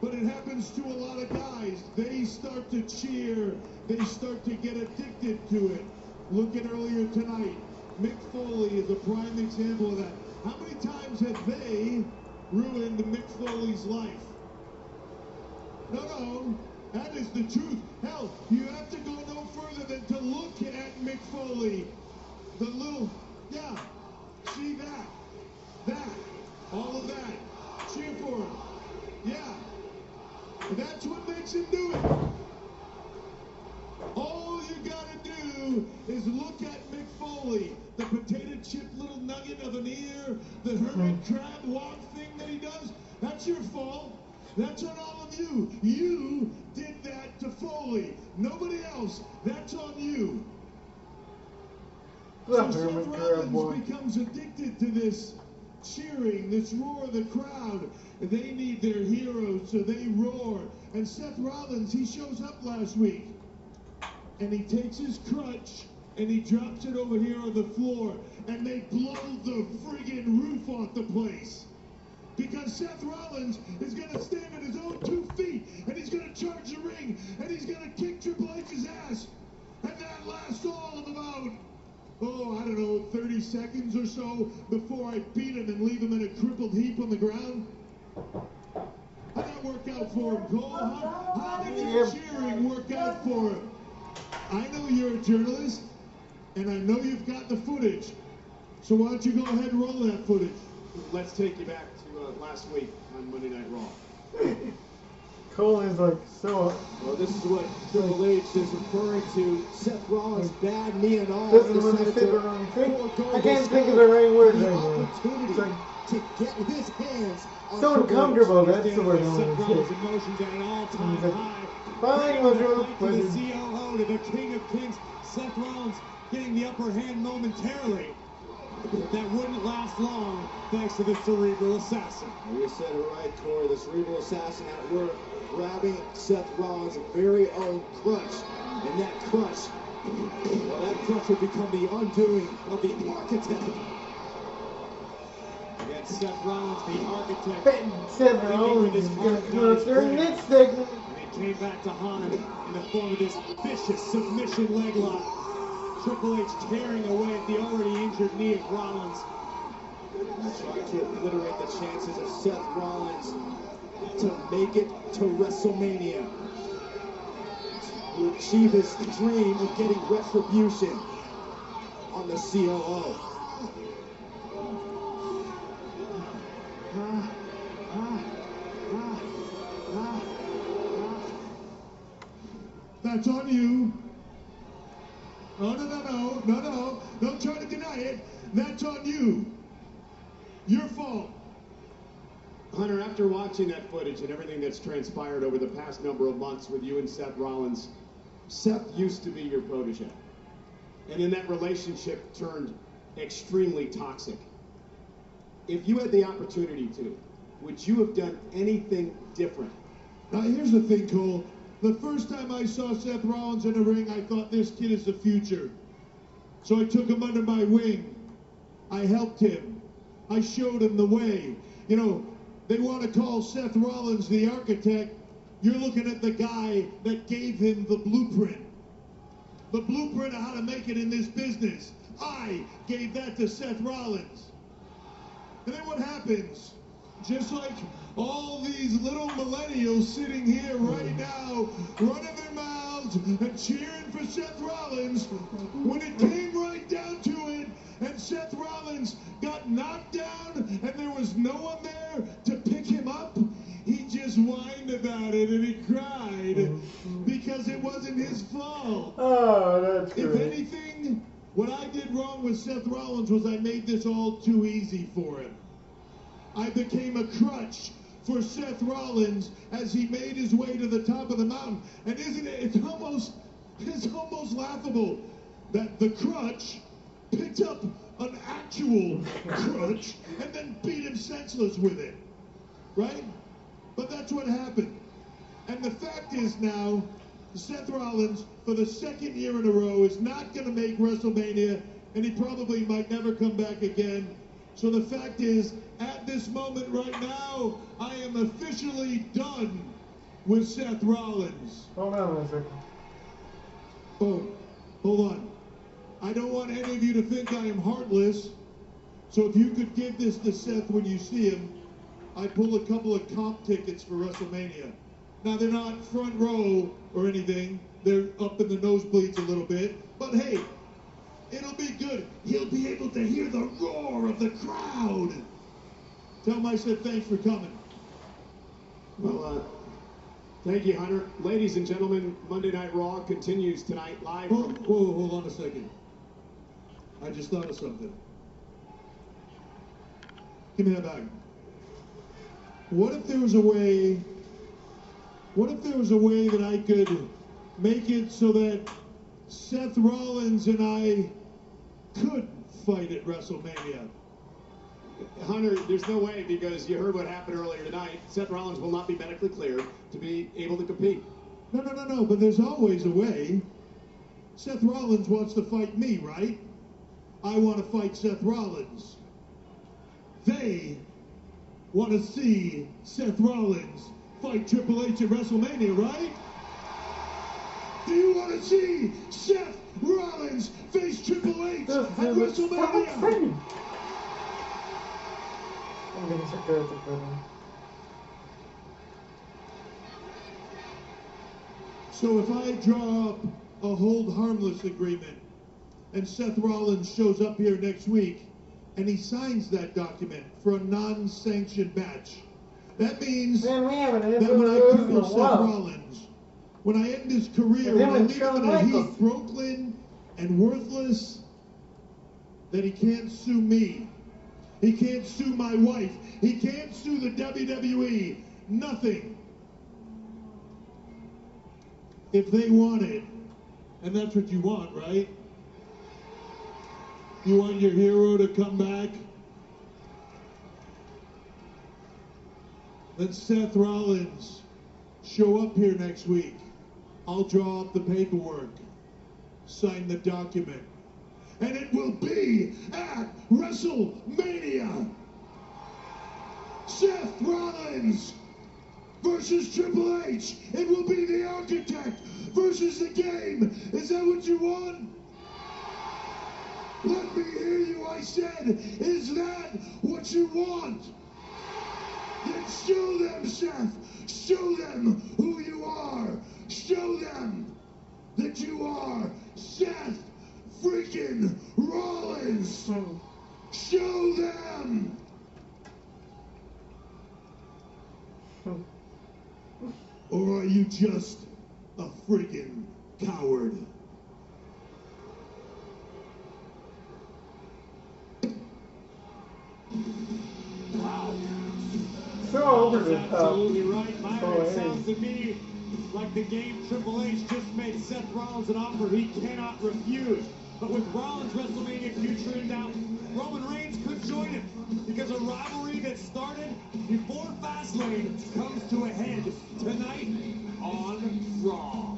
But it happens to a lot of guys. They start to cheer. They start to get addicted to it. Look at earlier tonight. Mick Foley is a prime example of that. How many times have they ruined Mick Foley's life? No, that is the truth. Hell, you have to go no further than to look at Mick Foley. The little, yeah, see that, all of that. Cheer for him. Yeah. That's what makes him do it. All you gotta do is look at Mick Foley, the potato chip little nugget of an ear, the hermit crab walk thing that he does. That's your fault. That's on all of you. You did that to Foley. Nobody else. That's on you. So Seth Rollins becomes addicted to this cheering, this roar of the crowd. They need their heroes, so they roar. And Seth Rollins, he shows up last week, and he takes his crutch, and he drops it over here on the floor, and they blow the friggin' roof off the place. Because Seth Rollins is going to stand on his own 2 feet, and he's going to charge the ring, and he's going to kick Triple H's ass. And that lasts all of about, I don't know, 30 seconds or so before I beat him and leave him in a crippled heap on the ground. How'd that work out for him, Cole? How did the cheering work out for him? I know you're a journalist, and I know you've got the footage. So why don't you go ahead and roll that footage? Let's take you back to last week on Monday Night Raw. Cole is like so. Well, this is what Triple H is referring to. Seth Rollins' bad knee and all. This is when they say the wrong thing. I can't think of the right words anymore. It's like to get his hands on so uncomfortable. That's the word I Seth want to Rollins' say. emotions at an all-time high. Fine, you want to To the COO, to the King of Kings, Seth Rollins getting the upper hand momentarily. That wouldn't last long, thanks to the Cerebral Assassin. You said it right, Corey. The Cerebral Assassin at work, grabbing Seth Rollins' very own crutch. And that crutch, well, that crutch would become the undoing of the architect. And Seth Rollins, the architect. Seth Rollins is going to come up during this segment. And he came back to haunt him in the form of this vicious submission leg lock. Triple H tearing away at the already injured knee of Rollins. Trying to obliterate the chances of Seth Rollins to make it to WrestleMania. To achieve his dream of getting retribution on the COO. That's on you. No. Don't try to deny it. That's on you. Your fault. Hunter, after watching that footage and everything that's transpired over the past number of months with you and Seth Rollins, Seth used to be your protege. And then that relationship turned extremely toxic. If you had the opportunity to, would you have done anything different? Now, here's the thing, Cole. The first time I saw Seth Rollins in a ring, I thought this kid is the future. So I took him under my wing. I helped him. I showed him the way. You know, they want to call Seth Rollins the architect. You're looking at the guy that gave him the blueprint. The blueprint of how to make it in this business. I gave that to Seth Rollins. And then what happens? Just like all these little millennials sitting here right now, running their mouths and cheering for Seth Rollins, when it came right down to it, and Seth Rollins got knocked down, and there was no one there to pick him up, he just whined about it and he cried because it wasn't his fault. Oh, that's great. If anything, what I did wrong with Seth Rollins was I made this all too easy for him. I became a crutch for Seth Rollins as he made his way to the top of the mountain. And isn't it, it's almost laughable that the crutch picked up an actual crutch and then beat him senseless with it, right? But that's what happened. And the fact is now, Seth Rollins, for the second year in a row, is not going to make WrestleMania, and he probably might never come back again. So the fact is, at this moment right now, I am officially done with Seth Rollins. Hold on a second. Oh, hold on. I don't want any of you to think I am heartless. So if you could give this to Seth when you see him, I pull a couple of comp tickets for WrestleMania. Now, they're not front row or anything. They're up in the nosebleeds a little bit. But hey, it'll be good. He'll be able to hear the roar of the crowd. Tell him I said thanks for coming. Well, thank you, Hunter. Ladies and gentlemen, Monday Night Raw continues tonight live. Whoa, hold on a second. I just thought of something. Give me that bag. What if there was a way that I could make it so that Seth Rollins and I could fight at WrestleMania? Hunter, there's no way, because you heard what happened earlier tonight. Seth Rollins will not be medically cleared to be able to compete. No, but there's always a way. Seth Rollins wants to fight me, right? I want to fight Seth Rollins. They want to see Seth Rollins fight Triple H at WrestleMania, right? Do you want to see Seth Rollins face Triple H at WrestleMania? I'm getting sarcastic right now. So if I draw up a hold harmless agreement and Seth Rollins shows up here next week and he signs that document for a non-sanctioned match, that means that when I cripple Seth Rollins, when I end his career, when I leave him in a heap, broken and worthless, that he can't sue me. He can't sue my wife. He can't sue the WWE. Nothing. If they want it, and that's what you want, right? You want your hero to come back? Let Seth Rollins show up here next week. I'll draw up the paperwork, sign the document, and it will be at WrestleMania. Seth Rollins versus Triple H. It will be the Architect versus the Game. Is that what you want? Let me hear you, I said. Is that what you want? Then show them, Seth. Show them who you are. Show them that you are Seth freaking Rollins. Show them. Or are you just a freaking coward? Wow. So over the top. Absolutely right, Myron. Oh, It sounds to me like the Game Triple H just made Seth Rollins an offer he cannot refuse. But with Rollins' WrestleMania future in doubt, Roman Reigns could join him, because a rivalry that started before Fastlane comes to a head tonight on Raw.